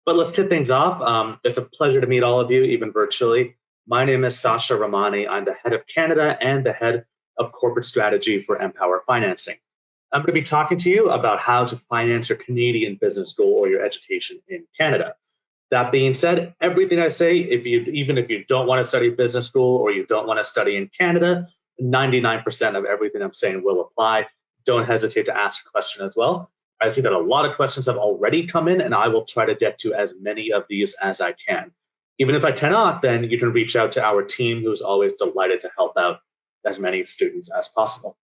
But let's kick things off. It's a pleasure to meet all of you, even virtually. My name is Sasha Ramni. I'm the head of Canada and the head of corporate strategy for MPOWER Financing. I'm going to be talking to you about how to finance your Canadian business school or your education in Canada. That being said, everything I say, even if you don't want to study business school or you don't want to study in Canada, 99% of everything I'm saying will apply. Don't hesitate to ask a question as well. I see that a lot of questions have already come in, and I will try to get to as many of these as I can. Even if I cannot, then you can reach out to our team, who's always delighted to help out as many students as possible.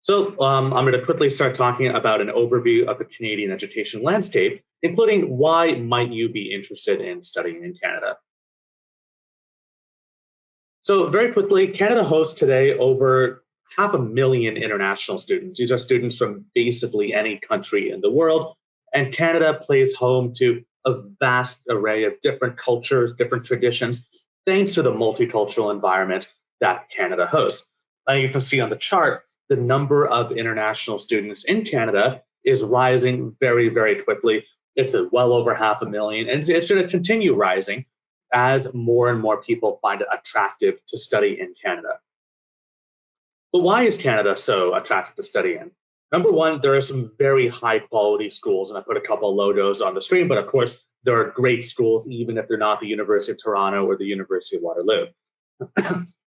So I'm going to quickly start talking about an overview of the Canadian education landscape, including why might you be interested in studying in Canada. So very quickly, Canada hosts today over 500,000 international students. These are students from basically any country in the world, and Canada plays home to a vast array of different cultures, different traditions, thanks to the multicultural environment that Canada hosts. You can see on the chart, the number of international students in Canada is rising very, very quickly. It's well over 500,000, and it's going to continue rising as more and more people find it attractive to study in Canada. But why is Canada so attractive to study in? Number one, there are some very high quality schools, and I put a couple of logos on the screen, but of course, there are great schools, even if they're not the University of Toronto or the University of Waterloo.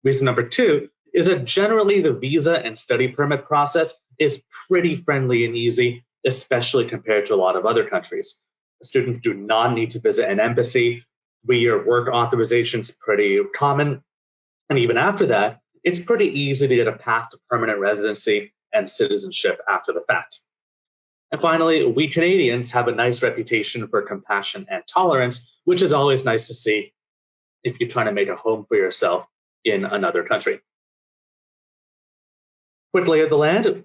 Reason number two is that generally the visa and study permit process is pretty friendly and easy, especially compared to a lot of other countries. Students do not need to visit an embassy. 3-year work authorization is pretty common. And even after that, it's pretty easy to get a path to permanent residency and citizenship after the fact. And finally, we Canadians have a nice reputation for compassion and tolerance, which is always nice to see if you're trying to make a home for yourself in another country. Quick lay of the land,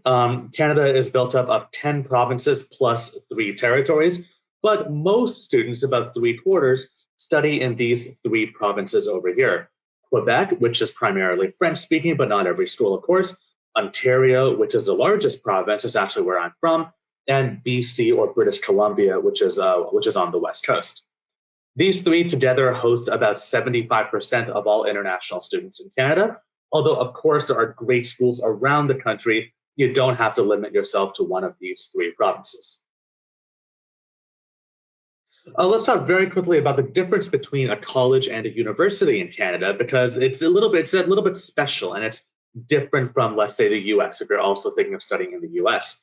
Canada is built up of 10 provinces plus 3 territories, but most students, about 3/4, study in these 3 provinces over here. Quebec, which is primarily French-speaking, but not every school, of course. Ontario, which is the largest province, is actually where I'm from, and BC or British Columbia, which is on the West Coast. These 3 together host about 75% of all international students in Canada. Although, of course, there are great schools around the country, you don't have to limit yourself to one of these 3 provinces. Let's talk very quickly about the difference between a college and a university in Canada, because it's a little bit special, and it's different from, let's say, the US, if you're also thinking of studying in the US.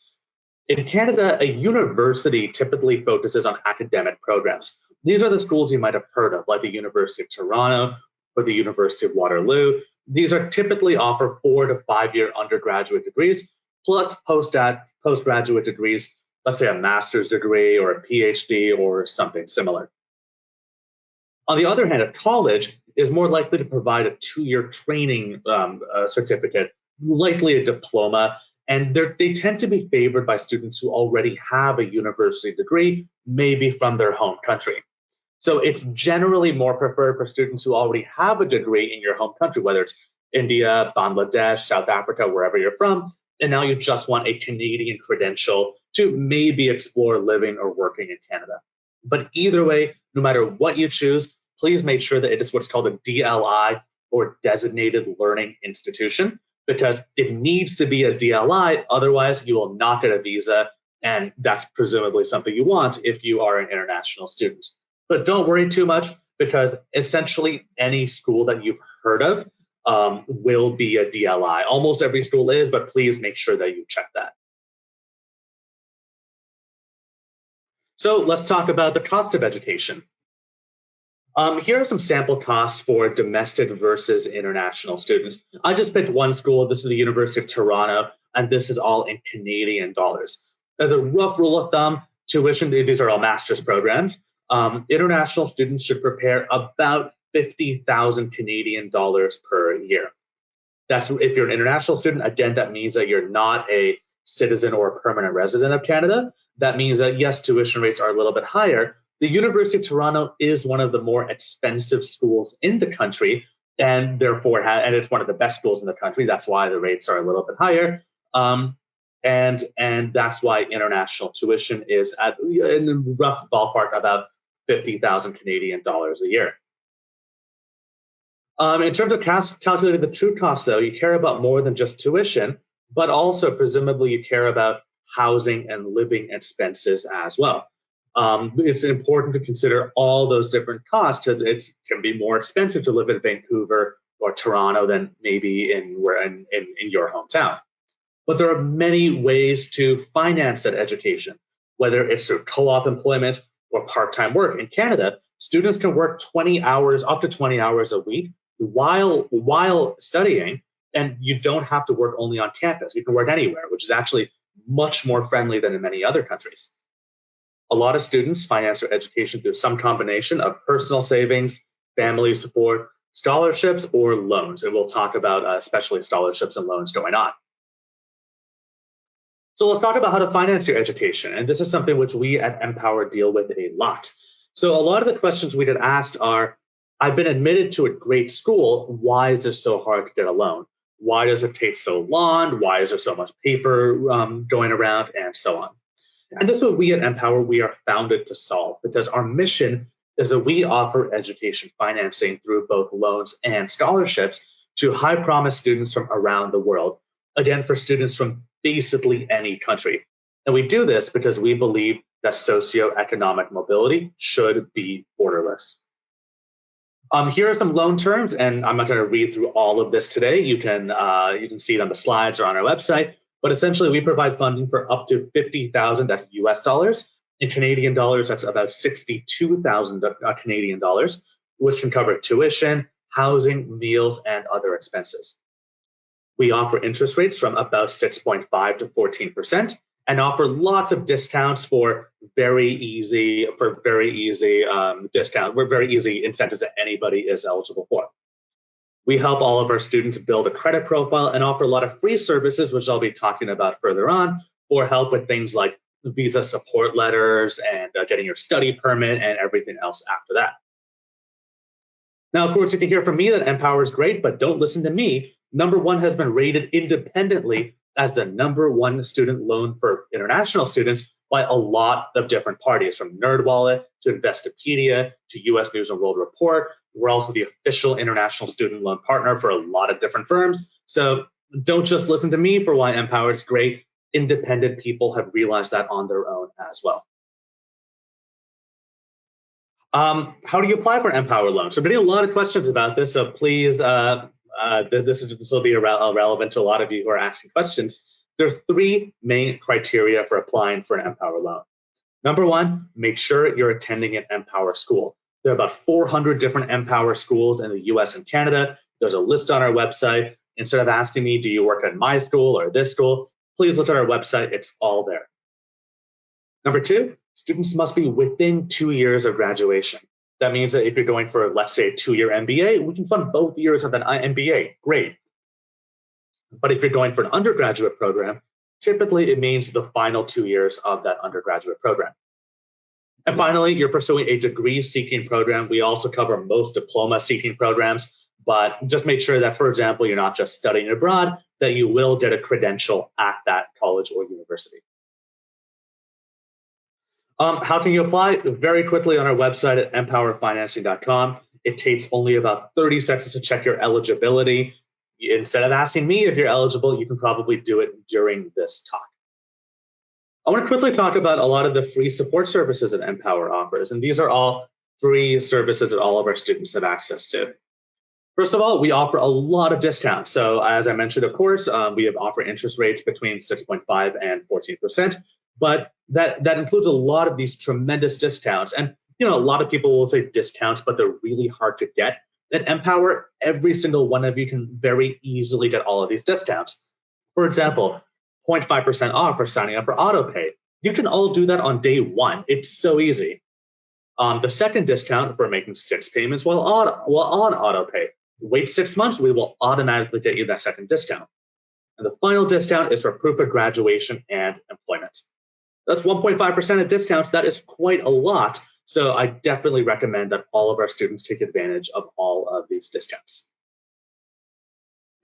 In Canada, a university typically focuses on academic programs. These are the schools you might have heard of, like the University of Toronto or the University of Waterloo. These are typically offer 4 to 5-year undergraduate degrees, plus postgraduate degrees, let's say a master's degree or a PhD or something similar. On the other hand, a college is more likely to provide a 2-year training certificate, likely a diploma, and they tend to be favored by students who already have a university degree, maybe from their home country. So it's generally more preferred for students who already have a degree in your home country, whether it's India, Bangladesh, South Africa, wherever you're from, and now you just want a Canadian credential to maybe explore living or working in Canada. But either way, no matter what you choose, please make sure that it is what's called a DLI, or Designated Learning Institution, because it needs to be a DLI, otherwise you will not get a visa, and that's presumably something you want if you are an international student. But don't worry too much, because essentially any school that you've heard of will be a DLI. Almost every school is, but please make sure that you check that. So let's talk about the cost of education. Here are some sample costs for domestic versus international students. I just picked one school. This is the University of Toronto, and this is all in Canadian dollars. As a rough rule of thumb, tuition, these are all master's programs. International students should prepare about 50,000 Canadian dollars per year. That's if you're an international student. Again, that means that you're not a citizen or a permanent resident of Canada. That means that, yes, tuition rates are a little bit higher. The University of Toronto is one of the more expensive schools in the country, and therefore, and it's one of the best schools in the country. That's why the rates are a little bit higher. and that's why international tuition is at in the rough ballpark about 50,000 Canadian dollars a year. In terms of calculating the true cost, though, you care about more than just tuition, but also presumably you care about housing and living expenses as well. It's important to consider all those different costs because it can be more expensive to live in Vancouver or Toronto than maybe in your hometown. But there are many ways to finance that education, whether it's through co-op employment or part-time work. In Canada, students can work 20 hours, up to 20 hours a week while studying, and you don't have to work only on campus. You can work anywhere, which is actually much more friendly than in many other countries. A lot of students finance their education through some combination of personal savings, family support, scholarships, or loans. And we'll talk about especially scholarships and loans going on. So let's talk about how to finance your education. And this is something which we at MPOWER deal with a lot. So a lot of the questions we get asked are, I've been admitted to a great school. Why is it so hard to get a loan? Why does it take so long? Why is there so much paper going around, and so on? And this is what we at MPOWER, we are founded to solve, because our mission is that we offer education financing through both loans and scholarships to high promise students from around the world. Again, for students from basically any country. And we do this because we believe that socioeconomic mobility should be borderless. Here are some loan terms, and I'm not going to read through all of this today. You can see it on the slides or on our website. But essentially, we provide funding for up to 50,000. That's US dollars. In Canadian dollars, that's about 62,000 Canadian dollars, which can cover tuition, housing, meals, and other expenses. We offer interest rates from about 6.5 to 14%, and offer lots of discounts for very easy incentives that anybody is eligible for. We help all of our students build a credit profile and offer a lot of free services, which I'll be talking about further on, for help with things like visa support letters and getting your study permit and everything else after that. Now, of course, you can hear from me that MPOWER is great, but don't listen to me. Number one has been rated independently as the #1 student loan for international students by a lot of different parties, from NerdWallet to Investopedia to US News and World Report. We're also the official international student loan partner for a lot of different firms. So don't just listen to me for why MPOWER is great. Independent people have realized that on their own as well. How do you apply for an MPOWER loan? So I'm getting a lot of questions about this, so please, this will be relevant to a lot of you who are asking questions. There are 3 main criteria for applying for an MPOWER loan. Number one, make sure you're attending an MPOWER school. There are about 400 different MPOWER schools in the US and Canada. There's a list on our website. Instead of asking me, do you work at my school or this school, please look at our website. It's all there. Number two, students must be within 2 years of graduation. That means that if you're going for, let's say, a 2-year MBA, we can fund both years of an MBA. Great. But if you're going for an undergraduate program, typically it means the final 2 years of that undergraduate program. And finally, you're pursuing a degree-seeking program. We also cover most diploma-seeking programs, but just make sure that, for example, you're not just studying abroad, that you will get a credential at that college or university. How can you apply? Very quickly on our website at MPOWERfinancing.com. It takes only about 30 seconds to check your eligibility. Instead of asking me if you're eligible, you can probably do it during this talk. I want to quickly talk about a lot of the free support services that MPOWER offers, and these are all free services that all of our students have access to. First of all, we offer a lot of discounts. So as I mentioned, of course, we offer interest rates between 6.5 and 14%, but that includes a lot of these tremendous discounts. And a lot of people will say discounts, but they're really hard to get. At MPOWER, every single one of you can very easily get all of these discounts. For example, 0.5% off for signing up for autopay. You can all do that on day one. It's so easy. The second discount for making 6 payments while on autopay. Wait 6 months, we will automatically get you that second discount. And the final discount is for proof of graduation and employment. That's 1.5% of discounts. That is quite a lot. So I definitely recommend that all of our students take advantage of all of these discounts.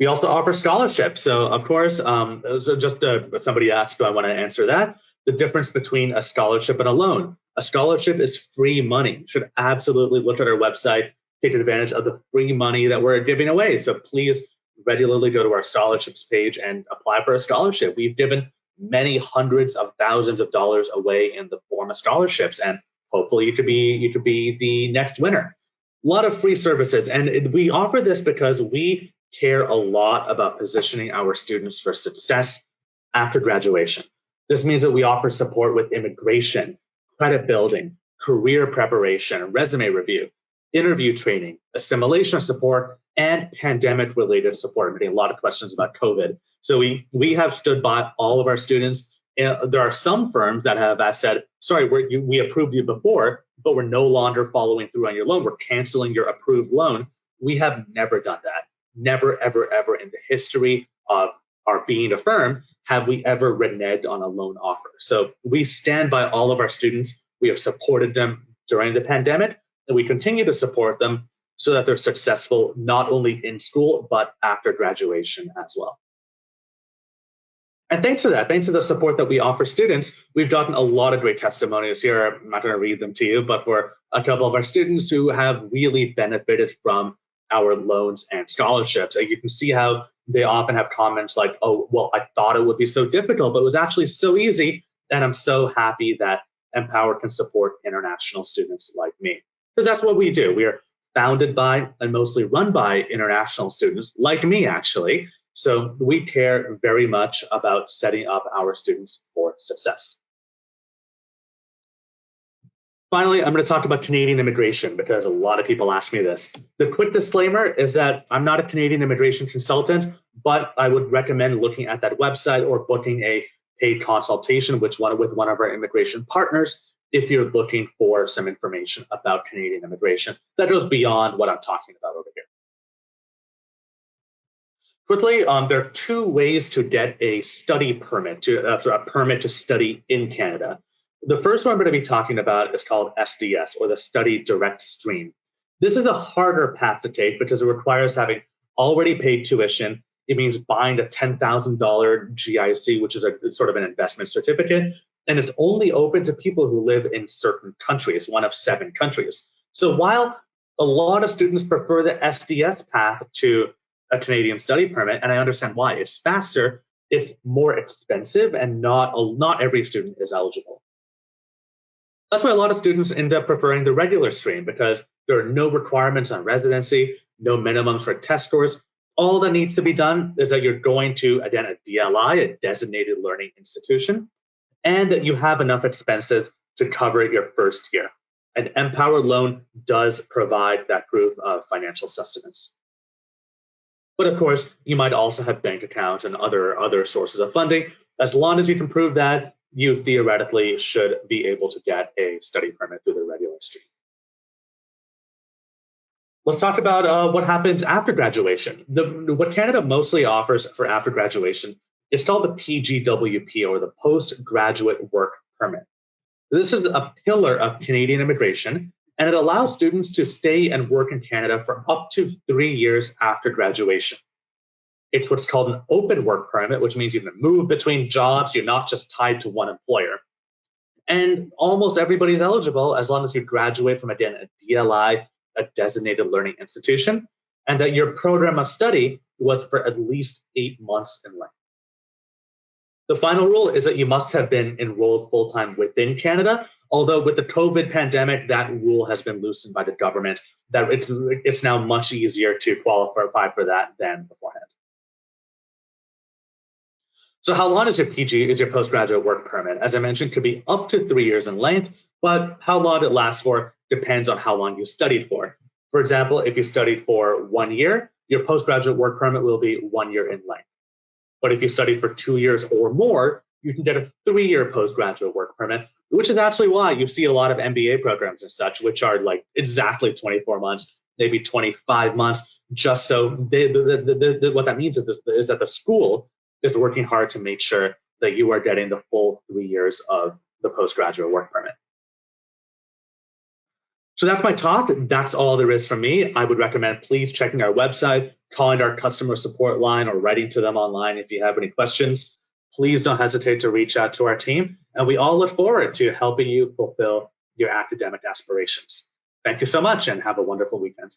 We also offer scholarships. So, of course, somebody asked, do I want to answer that? The difference between a scholarship and a loan. A scholarship is free money. You should absolutely look at our website, take advantage of the free money that we're giving away. So please regularly go to our scholarships page and apply for a scholarship. We've given many hundreds of thousands of dollars away in the form of scholarships, and hopefully you could be the next winner. A lot of free services, and we offer this because we care a lot about positioning our students for success after graduation. This means that we offer support with immigration, credit building, career preparation, resume review, interview training, assimilation support, and pandemic-related support. I'm getting a lot of questions about COVID. So we have stood by all of our students. There are some firms that have said, sorry, we approved you before, but we're no longer following through on your loan. We're canceling your approved loan. We have never done that. Never, ever, ever in the history of our being a firm have we ever reneged on a loan offer. So we stand by all of our students. We have supported them during the pandemic, and we continue to support them so that they're successful not only in school, but after graduation as well. And thanks to that, thanks to the support that we offer students, we've gotten a lot of great testimonials here. I'm not going to read them to you, but for a couple of our students who have really benefited from our loans and scholarships. And you can see how they often have comments like, oh, well, I thought it would be so difficult, but it was actually so easy. And I'm so happy that Empower can support international students like me. Because that's what we do. We are founded by and mostly run by international students like me, actually. So we care very much about setting up our students for success. Finally, I'm going to talk about Canadian immigration because a lot of people ask me this. The quick disclaimer is that I'm not a Canadian immigration consultant, but I would recommend looking at that website or booking a paid consultation with one of our immigration partners if you're looking for some information about Canadian immigration that goes beyond what I'm talking about over here. Quickly, there are two ways to get a study permit, a permit to study in Canada. The first one I'm going to be talking about is called SDS, or the Study Direct Stream. This is a harder path to take because it requires having already paid tuition. It means buying a $10,000 GIC, which is a sort of an investment certificate, and it's only open to people who live in certain countries, one of 7 countries. So while a lot of students prefer the SDS path to a Canadian study permit, and I understand why, it's faster, it's more expensive, and not every student is eligible. That's why a lot of students end up preferring the regular stream because there are no requirements on residency, no minimums for test scores. All that needs to be done is that you're going to, again, a DLI, a designated learning institution, and that you have enough expenses to cover your first year. An Empower loan does provide that proof of financial sustenance. But of course, you might also have bank accounts and other sources of funding. As long as you can prove that, you theoretically should be able to get a study permit through the regular stream. Let's talk about what happens after graduation. What Canada mostly offers for after graduation is called the PGWP, or the Postgraduate Work Permit. This is a pillar of Canadian immigration, and it allows students to stay and work in Canada for up to 3 years after graduation. It's what's called an open work permit, which means you can move between jobs. You're not just tied to one employer. And almost everybody's eligible as long as you graduate from, again, a DLI, a designated learning institution, and that your program of study was for at least 8 months in length. The final rule is that you must have been enrolled full-time within Canada, although with the COVID pandemic, that rule has been loosened by the government, that it's now much easier to qualify for that than beforehand. So how long is your postgraduate work permit? As I mentioned, could be up to 3 years in length, but how long it lasts for depends on how long you studied for. For example, if you studied for 1 year, your postgraduate work permit will be 1 year in length. But if you study for 2 years or more, you can get a 3-year postgraduate work permit, which is actually why you see a lot of MBA programs and such, which are like exactly 24 months, maybe 25 months, just so what that means is that the school is working hard to make sure that you are getting the full 3 years of the postgraduate work permit. So that's my talk. That's all there is from me. I would recommend please checking our website, calling our customer support line or writing to them online if you have any questions. Please don't hesitate to reach out to our team. And we all look forward to helping you fulfill your academic aspirations. Thank you so much and have a wonderful weekend.